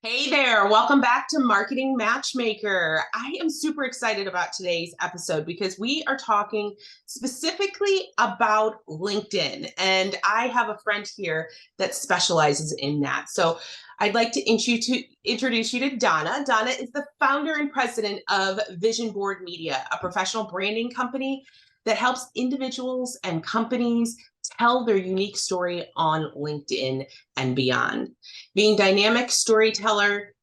Hey there, welcome back to Marketing Matchmaker. I am super excited about today's episode because we are talking specifically about LinkedIn. And I have a friend here that specializes in that. So I'd like to introduce you to Donna. Donna is the founder and president of Vision Board Media, a professional branding company that helps individuals and companies tell their unique story on LinkedIn and beyond. Being dynamic storyteller,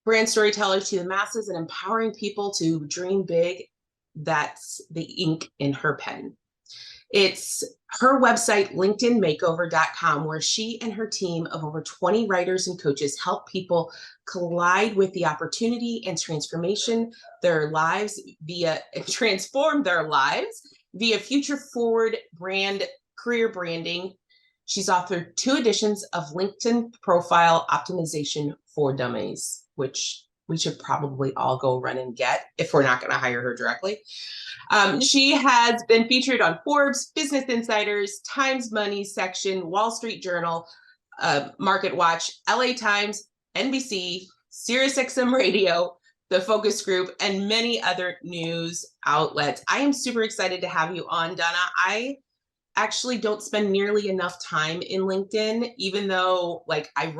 brand storyteller to the masses and empowering people to dream big, that's the ink in her pen. It's her website, linkedinmakeover.com, where she and her team of over 20 writers and coaches help people collide with the opportunity and transform their lives via future forward career branding. She's authored 2 editions of LinkedIn Profile Optimization for Dummies, which we should probably all go run and get if we're not going to hire her directly. She has been featured on Forbes, Business Insider's, Times Money section, Wall Street Journal, Market Watch, LA Times, NBC, SiriusXM Radio, the Focus Group, and many other news outlets. I am super excited to have you on, Donna. I actually don't spend nearly enough time in LinkedIn, even though I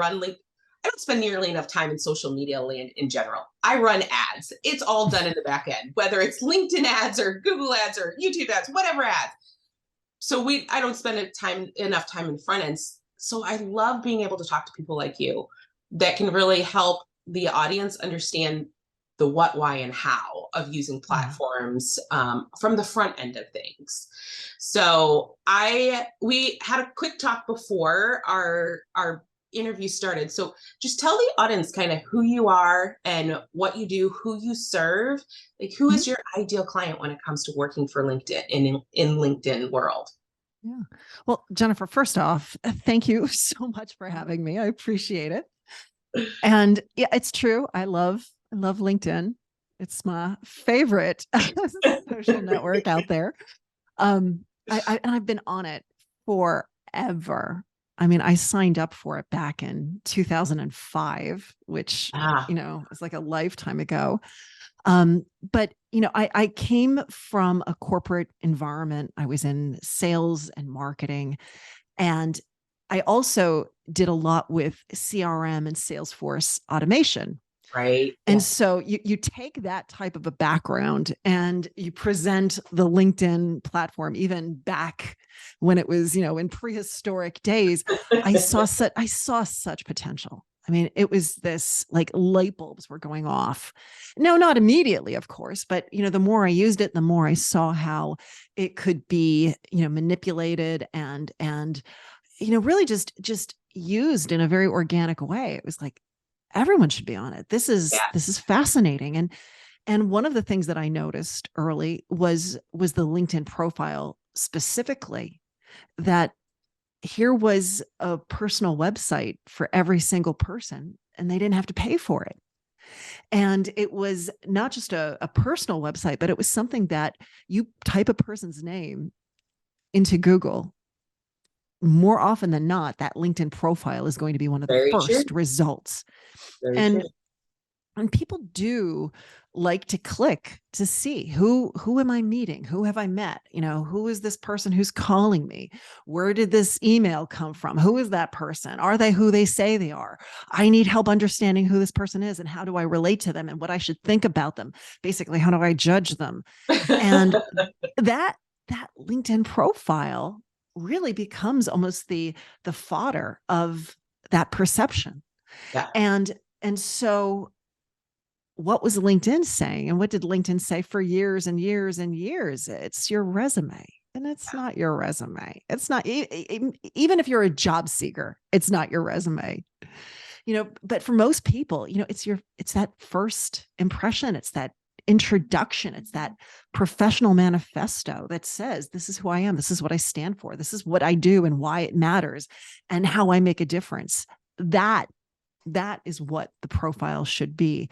don't spend nearly enough time in social media land in general. I run ads. It's all done in the back end, whether it's LinkedIn ads or Google ads or YouTube ads, whatever ads. So I don't spend enough time in front ends. So I love being able to talk to people like you that can really help the audience understand the what, why, and how of using platforms from the front end of things. So we had a quick talk before our interview started. So just tell the audience kind of who you are and what you do, who you serve, like who is your ideal client when it comes to working for LinkedIn in LinkedIn world. Yeah. Well, Jennifer, first off, thank you so much for having me. I appreciate it. And yeah, it's true. I love LinkedIn. It's my favorite social network out there. I've been on it forever. I mean, I signed up for it back in 2005, which, is like a lifetime ago. But, I came from a corporate environment. I was in sales and marketing, and I also did a lot with CRM and Salesforce automation. Right. And so you take that type of a background and you present the LinkedIn platform, even back when it was, in prehistoric days. I saw such potential. I mean, it was this like light bulbs were going off. No, not immediately, of course, but the more I used it, the more I saw how it could be, manipulated and really just used in a very organic way. It was like, everyone should be on it. This is fascinating. And one of the things that I noticed early was the LinkedIn profile specifically, that here was a personal website for every single person and they didn't have to pay for it. And it was not just a personal website, but it was something that you type a person's name into Google, more often than not, that LinkedIn profile is going to be one of the first results. And people do like to click to see who am I meeting? Who have I met? Who is this person who's calling me? Where did this email come from? Who is that person? Are they who they say they are? I need help understanding who this person is and how do I relate to them and what I should think about them. Basically, how do I judge them? And that LinkedIn profile really becomes almost the fodder of that perception. Yeah. And so what was LinkedIn saying? And what did LinkedIn say for years and years and years? It's your resume. And it's not your resume. It's not, even if you're a job seeker, it's not your resume. But for most people, it's that first impression. It's that introduction. It's that professional manifesto that says, this is who I am. This is what I stand for. This is what I do and why it matters and how I make a difference. That is what the profile should be.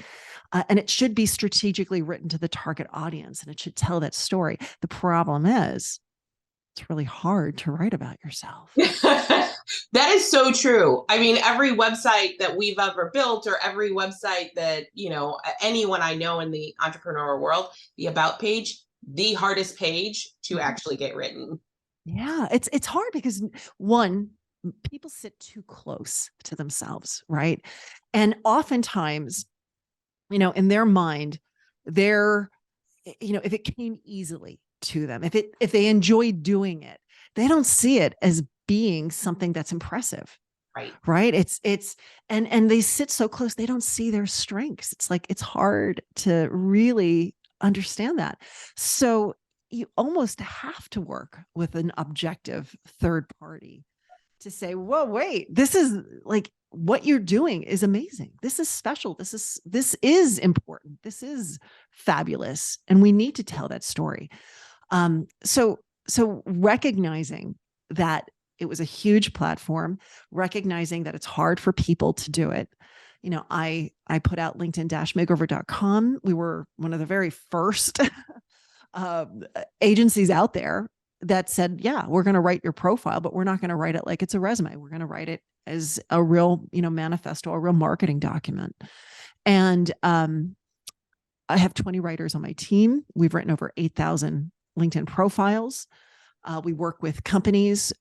And it should be strategically written to the target audience, and it should tell that story. The problem is it's really hard to write about yourself. That is so true. I mean, every website that we've ever built, or every website that, anyone I know in the entrepreneurial world, the about page, the hardest page to actually get written. Yeah, it's hard because one, people sit too close to themselves, right? And oftentimes, in their mind, they're, if it came easily to them, if they enjoy doing it, they don't see it as being something that's impressive. Right. Right. And they sit so close, they don't see their strengths. It's like, it's hard to really understand that. So you almost have to work with an objective third party to say, whoa, wait, this is like, what you're doing is amazing. This is special. This is important. This is fabulous. And we need to tell that story. So recognizing that it was a huge platform, recognizing that it's hard for people to do it. I put out LinkedIn-makeover.com. We were one of the very first agencies out there that said, yeah, we're going to write your profile, but we're not going to write it like it's a resume. We're going to write it as a real, manifesto, a real marketing document. And I have 20 writers on my team. We've written over 8,000 LinkedIn profiles. We work with companies,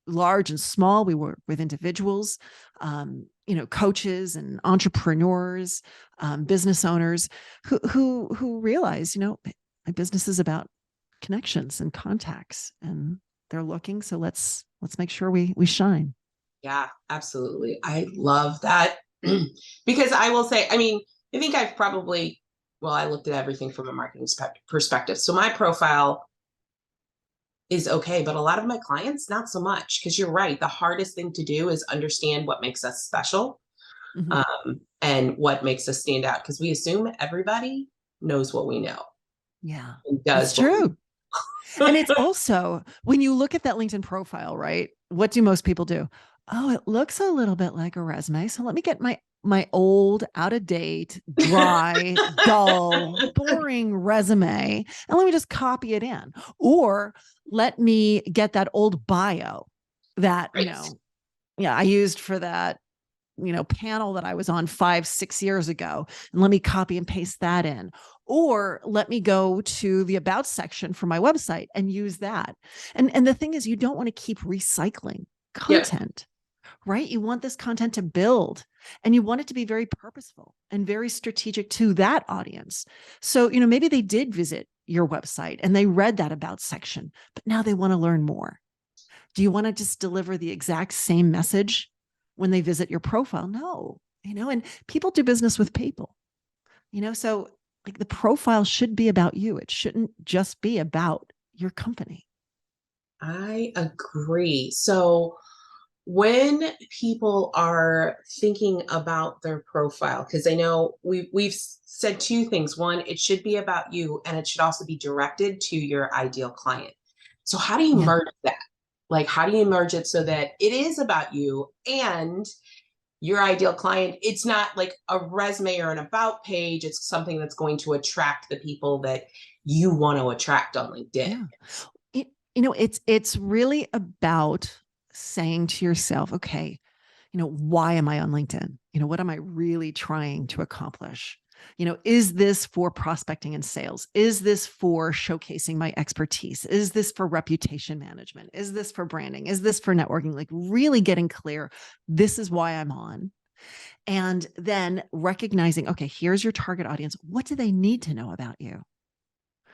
large and small. We work with individuals, coaches and entrepreneurs, business owners who realize, my business is about connections and contacts, and they're looking. So let's make sure we shine. Yeah, absolutely. I love that. Because I will say, I mean, I think I've probably, I looked at everything from a marketing perspective. So my profile is okay, but a lot of my clients, not so much, because you're right. The hardest thing to do is understand what makes us special, and what makes us stand out, because we assume everybody knows what we know. Yeah, And does it's true. And it's also, when you look at that LinkedIn profile, right? What do most people do? Oh, it looks a little bit like a resume. So let me get my old, out of date, dry, dull, boring resume, and let me just copy it in. Or let me get that old bio that, Right. I used for that, panel that I was on 5-6 years ago, and let me copy and paste that in. Or let me go to the about section for my website and use that. And the thing is, you don't want to keep recycling content, right? You want this content to build, and you want it to be very purposeful and very strategic to that audience. So, maybe they did visit your website and they read that about section, but now they want to learn more. Do you want to just deliver the exact same message when they visit your profile? No, and people do business with people, so like the profile should be about you. It shouldn't just be about your company. I agree. So when people are thinking about their profile, because I know we've said two things. One, it should be about you, and it should also be directed to your ideal client. So how do you Yeah. merge that? Like, how do you merge it so that it is about you and your ideal client? It's not like a resume or an about page. It's something that's going to attract the people that you want to attract on LinkedIn. Yeah. It's really about saying to yourself, okay, why am I on LinkedIn? What am I really trying to accomplish? Is this for prospecting and sales? Is this for showcasing my expertise? Is this for reputation management? Is this for branding? Is this for networking? Like, really getting clear, this is why I'm on. And then recognizing, okay, here's your target audience. What do they need to know about you?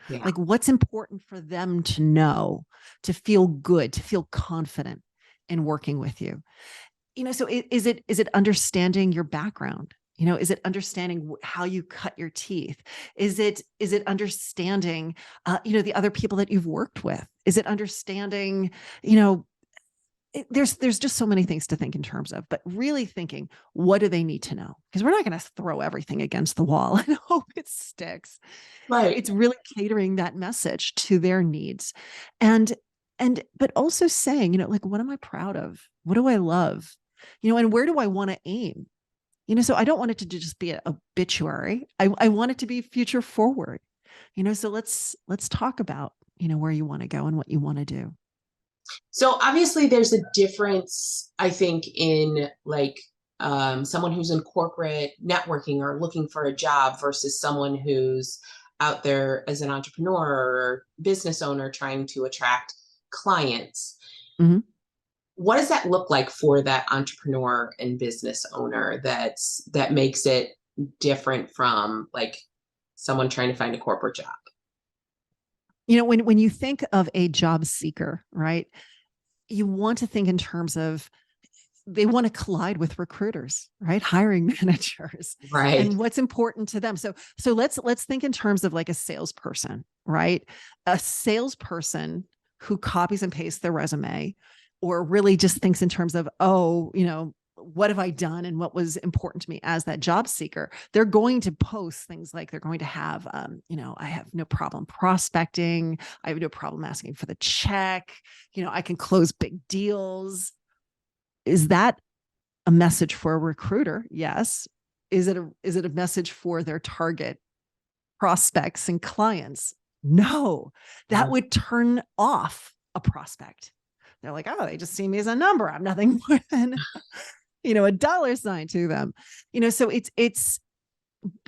Yeah. Like, what's important for them to know, to feel good, to feel confident in working with you? So is it understanding your background? Is it understanding how you cut your teeth? Is it understanding, the other people that you've worked with? Is it understanding, there's just so many things to think in terms of, but really thinking, what do they need to know? Because we're not going to throw everything against the wall and hope it sticks. Right. It's really catering that message to their needs. But also saying, like, what am I proud of? What do I love? And where do I want to aim? So I don't want it to just be an obituary. I want it to be future forward. So let's talk about, where you want to go and what you want to do. So obviously there's a difference, I think, in like someone who's in corporate networking or looking for a job versus someone who's out there as an entrepreneur or business owner trying to attract clients. Mhm. What does that look like for that entrepreneur and business owner that makes it different from like someone trying to find a corporate job? When you think of a job seeker, right, you want to think in terms of they want to collide with recruiters, right? Hiring managers Right. and what's important to them. So let's think in terms of like a salesperson, right? A salesperson who copies and pastes their resume or really just thinks in terms of, oh, what have I done and what was important to me as that job seeker? They're going to post things like they're going to have, I have no problem prospecting. I have no problem asking for the check. I can close big deals. Is that a message for a recruiter? Yes. Is it a message for their target prospects and clients? No. That would turn off a prospect. They're like, oh, they just see me as a number. I'm nothing more than a dollar sign to them. So it's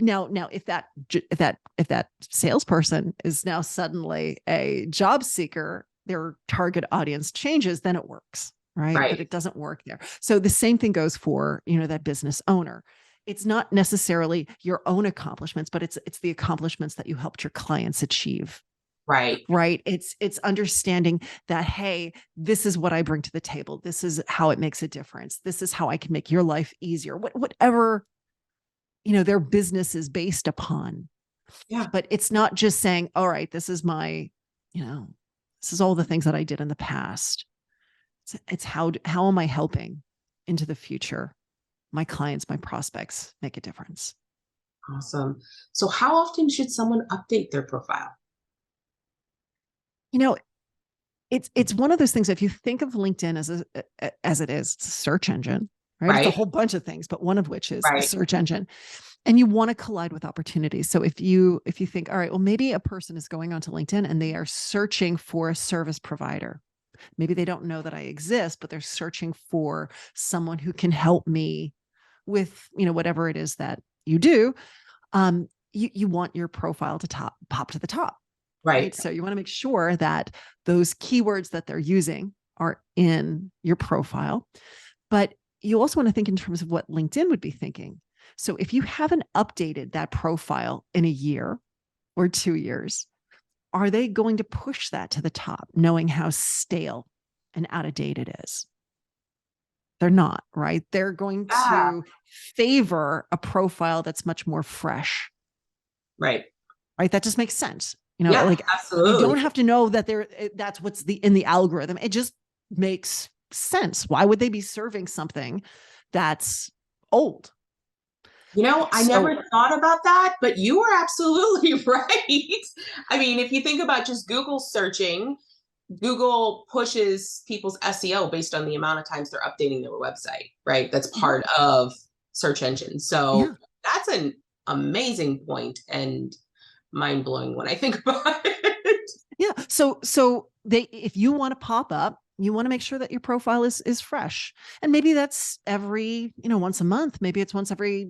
now if that salesperson is now suddenly a job seeker, their target audience changes, then it works, right? But Right. it doesn't work there. So the same thing goes for that business owner. It's not necessarily your own accomplishments, but it's the accomplishments that you helped your clients achieve. Right. Right. It's understanding that, hey, this is what I bring to the table. This is how it makes a difference. This is how I can make your life easier. Whatever their business is based upon. Yeah. But it's not just saying, all right, this is this is all the things that I did in the past. It's how am I helping into the future? My clients, my prospects make a difference. Awesome. So how often should someone update their profile? You know, it's one of those things. If you think of LinkedIn as it is, it's a search engine, right? It's a Right. whole bunch of things, but one of which is a Right. search engine. And you want to collide with opportunities. So if you think, all right, well, maybe a person is going onto LinkedIn and they are searching for a service provider. Maybe they don't know that I exist, but they're searching for someone who can help me with, whatever it is that you do. You want your profile to pop to the top, right? Right. So you want to make sure that those keywords that they're using are in your profile. But you also want to think in terms of what LinkedIn would be thinking. So if you haven't updated that profile in a year or 2 years, are they going to push that to the top, knowing how stale and out of date it is? They're not, right? They're going Yeah. to favor a profile that's much more fresh, Right. right? That just makes sense. Yeah, Like you don't absolutely. have to know that that's what's in the algorithm. It just makes sense. Why would they be serving something that's old? I So never thought about that, but you are absolutely right. I mean, if you think about just Google searching, Google pushes people's SEO based on the amount of times they're updating their website, right? That's yeah, part of search engines. So yeah. that's an amazing point and mind blowing when I think about it. Yeah. So if you want to pop up, you want to make sure that your profile is fresh. And maybe that's every, once a month, maybe it's once every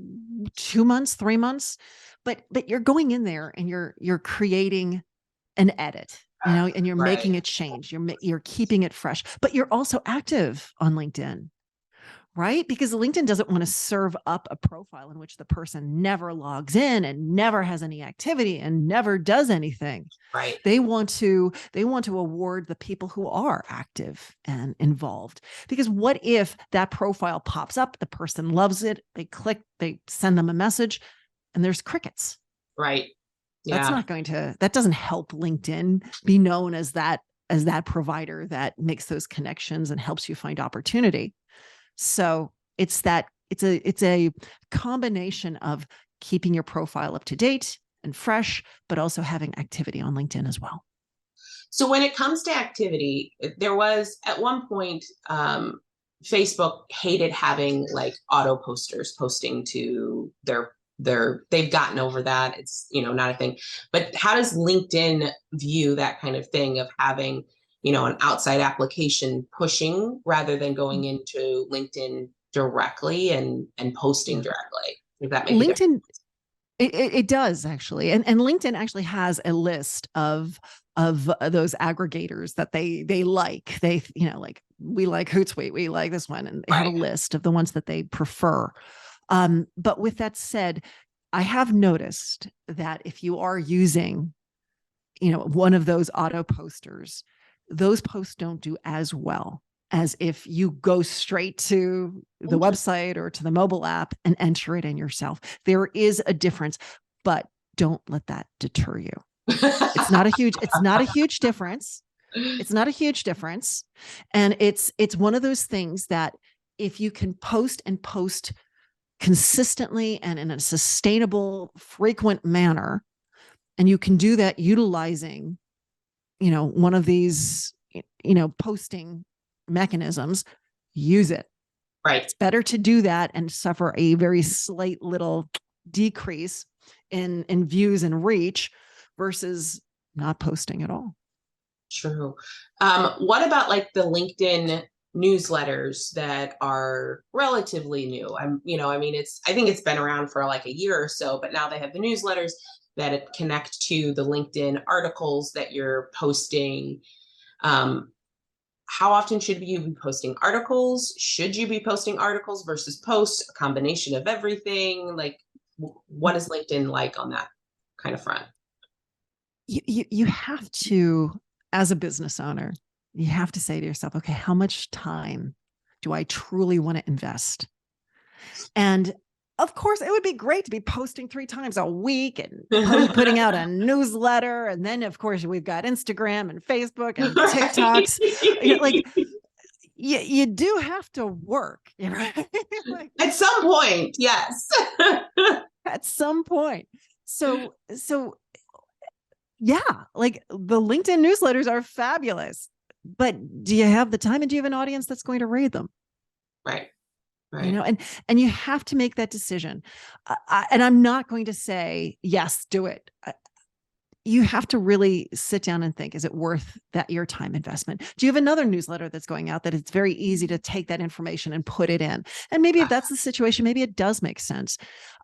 2 months, 3 months, but you're going in there and you're creating an edit, and you're Right. making a change. You're keeping it fresh, but you're also active on LinkedIn. Right? Because LinkedIn doesn't want to serve up a profile in which the person never logs in and never has any activity and never does anything. Right. They want to award the people who are active and involved. Because what if that profile pops up, the person loves it, they click, they send them a message, and there's crickets. Right. Yeah. That doesn't help LinkedIn be known as that provider that makes those connections and helps you find opportunity. So it's a combination of keeping your profile up to date and fresh, but also having activity on LinkedIn as well. So when it comes to activity, there was at one point, Facebook hated having like auto posters posting to they've gotten over that. It's, not a thing. But how does LinkedIn view that kind of thing of having, an outside application pushing rather than going into LinkedIn directly and posting directly. Does that make a difference? LinkedIn, it does actually. And LinkedIn actually has a list of those aggregators that they like. They, like we like Hootsuite, we like this one, and they have a Right. list of the ones that they prefer. But with that said, I have noticed that if you are using, one of those auto posters, those posts don't do as well as if you go straight to the website or to the mobile app and enter it in yourself. There is a difference, but don't let that deter you. It's not a huge difference. It's not a huge difference. And it's one of those things that if you can post and post consistently and in a sustainable, frequent manner, and you can do that utilizing, one of these, posting mechanisms, use it. Right. It's better to do that and suffer a very slight little decrease in views and reach versus not posting at all. True. What about like the LinkedIn newsletters that are relatively new? I think it's been around for like a year or so, but now they have the newsletters that connect to the LinkedIn articles that you're posting. How often should you be posting articles? Should you be posting articles versus posts? A combination of everything? Like, what is LinkedIn like on that kind of front? You have to, as a business owner, you have to say to yourself, okay, how much time do I truly want to invest? And of course, it would be great to be posting 3 times a week and putting out a newsletter. And then, of course, we've got Instagram and Facebook and TikToks. Like, you do have to work, right? Like, at some point, yes. at some point. So yeah, like the LinkedIn newsletters are fabulous, but do you have the time and do you have an audience that's going to read them? Right. Right. And you have to make that decision. And I'm not going to say, yes, do it. You have to really sit down and think, is it worth your time investment? Do you have another newsletter that's going out that it's very easy to take that information and put it in? And maybe if that's the situation, maybe it does make sense.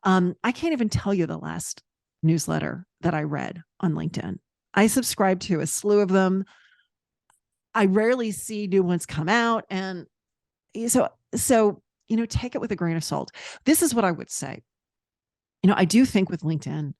I can't even tell you the last newsletter that I read on LinkedIn. I subscribe to a slew of them. I rarely see new ones come out. And so, take it with a grain of salt. This is what I would say. I do think with LinkedIn,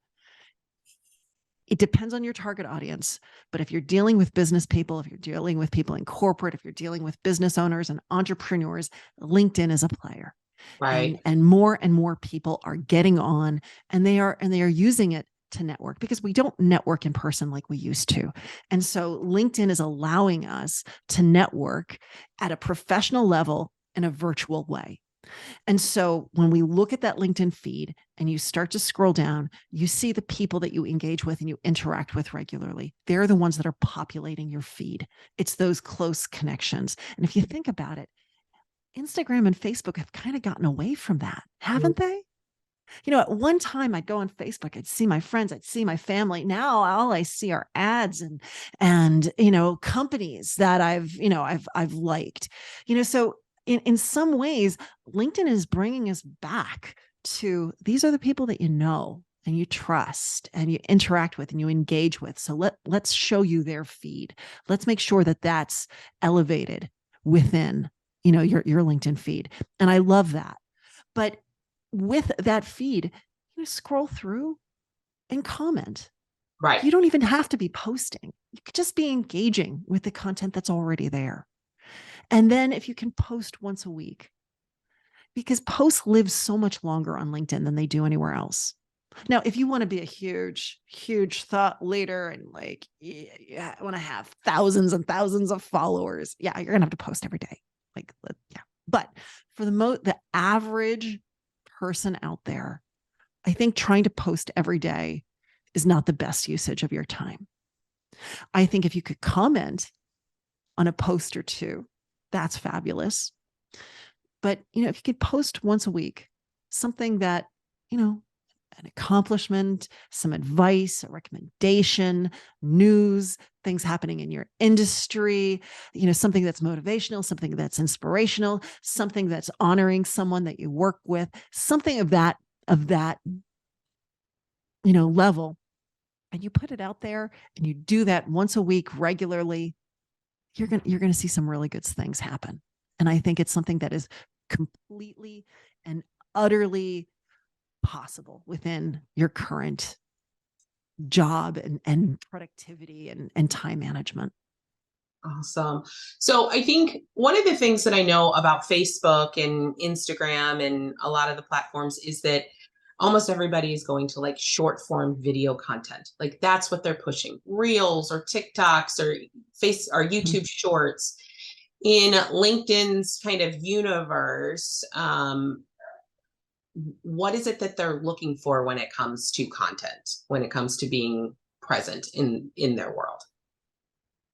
it depends on your target audience. But if you're dealing with business people, if you're dealing with people in corporate, if you're dealing with business owners and entrepreneurs, LinkedIn is a player. Right. And more people are getting on, and they are using it to network, because we don't network in person like we used to. And so LinkedIn is allowing us to network at a professional level in a virtual way. And so when we look at that LinkedIn feed and you start to scroll down, you see the people that you engage with and you interact with regularly. They're the ones that are populating your feed. It's those close connections. And if you think about it, Instagram and Facebook have kind of gotten away from that, haven't they? At one time I'd go on Facebook, I'd see my friends, I'd see my family. Now all I see are ads and companies that I've liked. So in some ways, LinkedIn is bringing us back to, these are the people that and you trust and you interact with and you engage with. So let's show you their feed. Let's make sure that that's elevated within your LinkedIn feed. And I love that. But with that feed, scroll through and comment. Right. You don't even have to be posting. You could just be engaging with the content that's already there. And then if you can post once a week, because posts live so much longer on LinkedIn than they do anywhere else. Now, if you want to be a huge thought leader and want to have thousands and thousands of followers, yeah, you're going to have to post every day. Yeah. But for the average person out there, I think trying to post every day is not the best usage of your time. I think if you could comment on a post or two, that's fabulous. But, if you could post once a week, something that, an accomplishment, some advice, a recommendation, news, things happening in your industry, something that's motivational, something that's inspirational, something that's honoring someone that you work with, something of that level. And you put it out there and you do that once a week regularly, you're going to see some really good things happen. And I think it's something that is completely and utterly possible within your current job and productivity and time management. Awesome. So I think one of the things that I know about Facebook and Instagram and a lot of the platforms is that almost everybody is going to like short form video content. Like that's what they're pushing. Reels or TikToks or YouTube shorts. In LinkedIn's kind of universe, what is it that they're looking for when it comes to content, when it comes to being present in their world?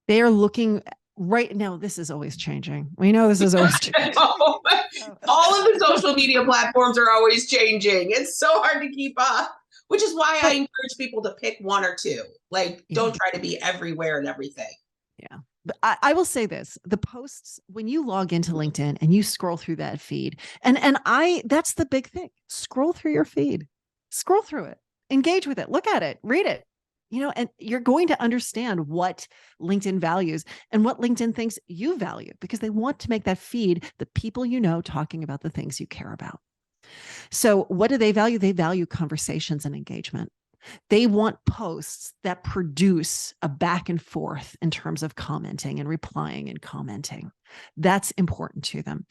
They are looking right now. This is always changing. We know this is always changing. All of the social media platforms are always changing. It's so hard to keep up, which is why I encourage people to pick one or two. Like, don't try to be everywhere and everything. Yeah. But I will say this, the posts, when you log into LinkedIn and you scroll through that feed, that's the big thing. Scroll through your feed, scroll through it, engage with it, look at it, read it, and you're going to understand what LinkedIn values and what LinkedIn thinks you value, because they want to make that feed the people talking about the things you care about. So what do they value? They value conversations and engagement. They want posts that produce a back and forth in terms of commenting and replying and commenting. That's important to them.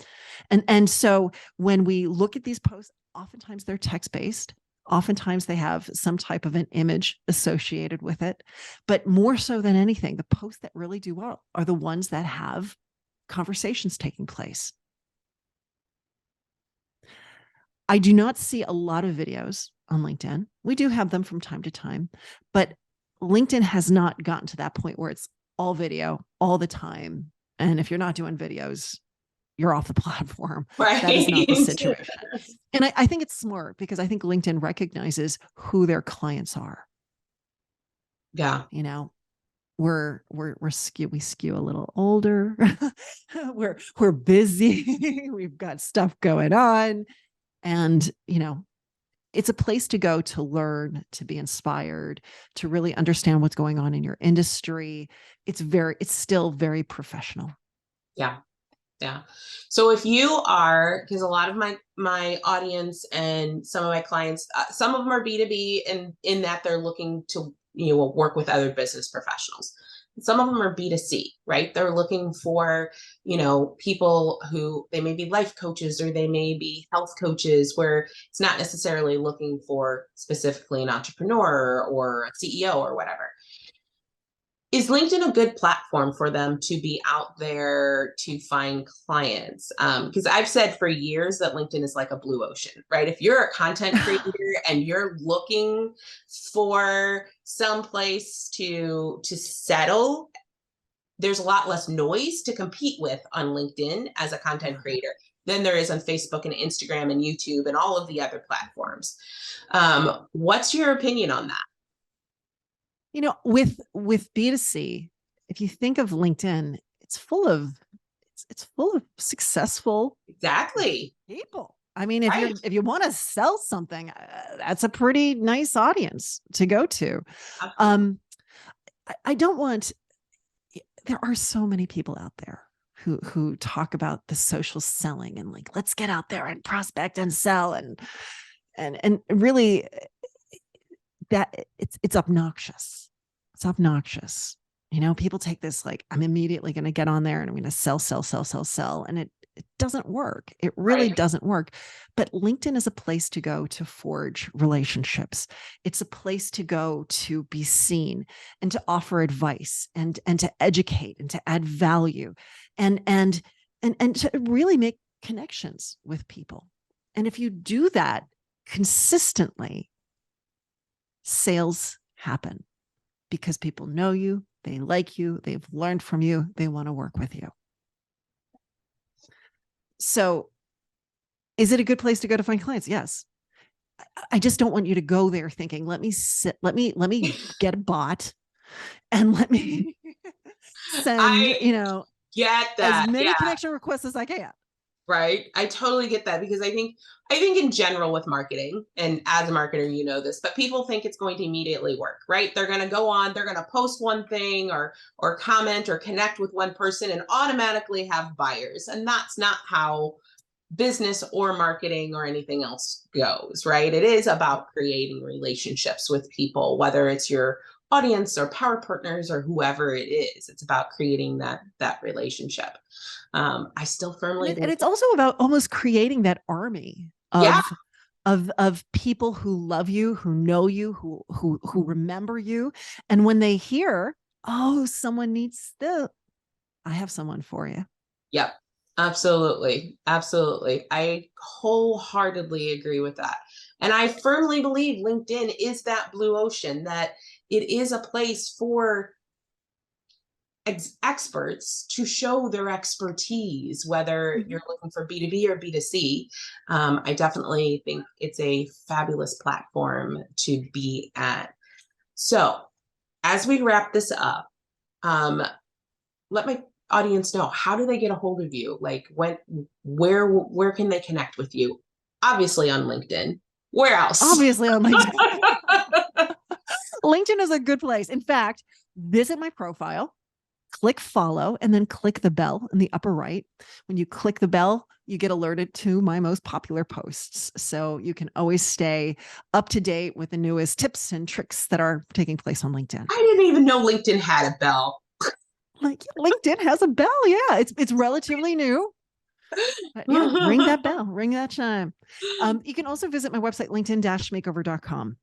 And so when we look at these posts, oftentimes they're text-based. Oftentimes they have some type of an image associated with it. But more so than anything, the posts that really do well are the ones that have conversations taking place. I do not see a lot of videos on LinkedIn. We do have them from time to time, but LinkedIn has not gotten to that point where it's all video all the time. And if you're not doing videos, you're off the platform. Right. That is not the situation. And I think it's smart, because I think LinkedIn recognizes who their clients are. Yeah. We skew a little older. we're busy. We've got stuff going on. And, it's a place to go to learn, to be inspired, to really understand what's going on in your industry. It's still very professional. Yeah. Yeah. So if you are, because a lot of my audience and some of my clients, some of them are B2B, and in that they're looking to, work with other business professionals. Some of them are B2C, right? They're looking for, people who, they may be life coaches or they may be health coaches, where it's not necessarily looking for specifically an entrepreneur or a CEO or whatever. Is LinkedIn a good platform for them to be out there to find clients? Because I've said for years that LinkedIn is like a blue ocean, right? If you're a content creator and you're looking for some place to settle, there's a lot less noise to compete with on LinkedIn as a content creator than there is on Facebook and Instagram and YouTube and all of the other platforms. What's your opinion on that? With B2C, if you think of LinkedIn, it's full of successful people. I mean, if you want to sell something, that's a pretty nice audience to go to. I don't want. There are so many people out there who talk about the social selling and like, let's get out there and prospect and sell and really that it's obnoxious. It's obnoxious. People take this like, I'm immediately going to get on there and I'm going to sell. And it doesn't work. It really doesn't work. But LinkedIn is a place to go to forge relationships. It's a place to go to be seen and to offer advice and to educate and to add value and to really make connections with people. And if you do that consistently, sales happen because people know you, they like you, they've learned from you, they want to work with you. So is it a good place to go to find clients? Yes. I just don't want you to go there thinking, let me get a bot and let me send, I get as that. many Yeah. connection requests as I can. Right. I totally get that, because I think in general with marketing, and as a marketer, you know this, but people think it's going to immediately work, right? They're going to go on, they're going to post one thing or comment or connect with one person and automatically have buyers. And that's not how business or marketing or anything else goes, right? It is about creating relationships with people, whether it's your audience or power partners or whoever it is. It's about creating that relationship. I still firmly And believe. it's also about almost creating that army Yeah. of people who love you, who know you, who remember you. And when they hear, oh, someone needs I have someone for you. Yep. Absolutely. Absolutely. I wholeheartedly agree with that. And I firmly believe LinkedIn is that blue ocean, that it is a place for experts to show their expertise, whether you're looking for B2B or B2C. I definitely think it's a fabulous platform to be at. So as we wrap this up, let my audience know, how do they get a hold of you? Like where can they connect with you? Obviously on LinkedIn. Where else? Obviously on LinkedIn. LinkedIn is a good place. In fact, visit my profile, click follow, and then click the bell in the upper right. When you click the bell, you get alerted to my most popular posts. So you can always stay up to date with the newest tips and tricks that are taking place on LinkedIn. I didn't even know LinkedIn had a bell. Like LinkedIn has a bell. Yeah, it's relatively new. But yeah, ring that bell, ring that chime. You can also visit my website, linkedin-makeover.com.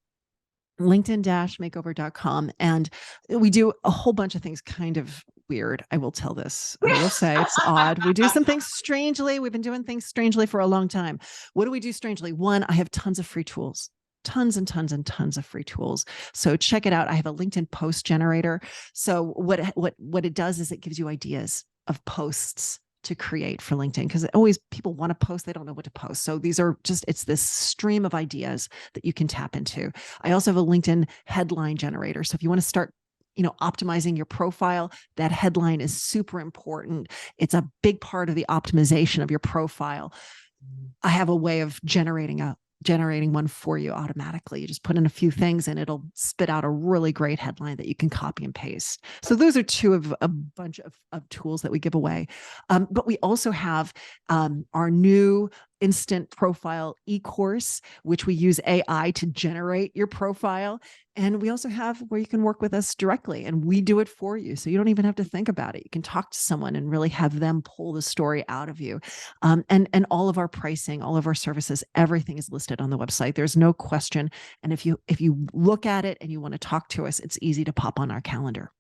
linkedin-makeover.com. And we do a whole bunch of things kind of weird. I will tell this. I will say it's odd. We do some things strangely. We've been doing things strangely for a long time. What do we do strangely? One, I have tons of free tools. Tons and tons and tons of free tools. So check it out. I have a LinkedIn post generator. So what it does is it gives you ideas of posts to create for LinkedIn, because always people want to post, they don't know what to post. So these are it's this stream of ideas that you can tap into. I also have a LinkedIn headline generator. So if you want to start optimizing your profile, that headline is super important. It's a big part of the optimization of your profile. I have a way of generating one for you automatically. You just put in a few things and it'll spit out a really great headline that you can copy and paste. So those are two of a bunch of tools that we give away. But we also have our new instant profile e-course, which we use AI to generate your profile. And we also have where you can work with us directly and we do it for you. So you don't even have to think about it. You can talk to someone and really have them pull the story out of you. And all of our pricing, all of our services, everything is listed on the website. There's no question. And if you look at it and you want to talk to us, it's easy to pop on our calendar.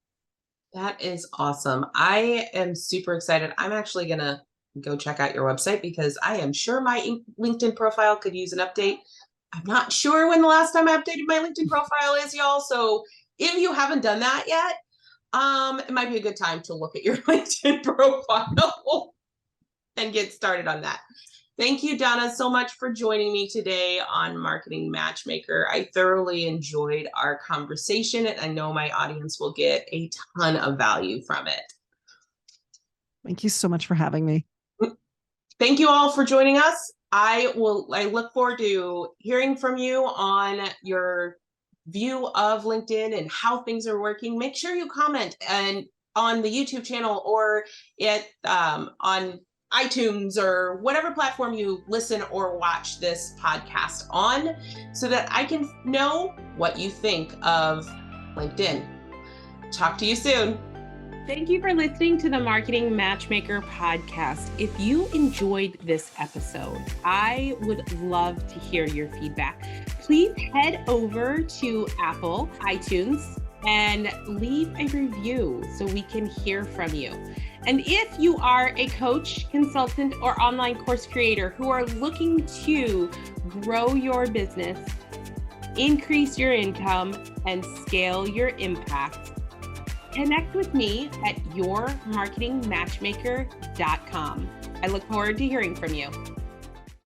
That is awesome. I am super excited. I'm actually going to go check out your website, because I am sure my LinkedIn profile could use an update. I'm not sure when the last time I updated my LinkedIn profile is, y'all. So if you haven't done that yet, it might be a good time to look at your LinkedIn profile and get started on that. Thank you, Donna, so much for joining me today on Marketing Matchmaker. I thoroughly enjoyed our conversation, and I know my audience will get a ton of value from it. Thank you so much for having me. Thank you all for joining us. I look forward to hearing from you on your view of LinkedIn and how things are working. Make sure you comment and on the YouTube channel or on iTunes or whatever platform you listen or watch this podcast on, so that I can know what you think of LinkedIn. Talk to you soon. Thank you for listening to the Marketing Matchmaker podcast. If you enjoyed this episode, I would love to hear your feedback. Please head over to Apple, iTunes, and leave a review so we can hear from you. And if you are a coach, consultant, or online course creator who are looking to grow your business, increase your income, and scale your impact, connect with me at yourmarketingmatchmaker.com. I look forward to hearing from you.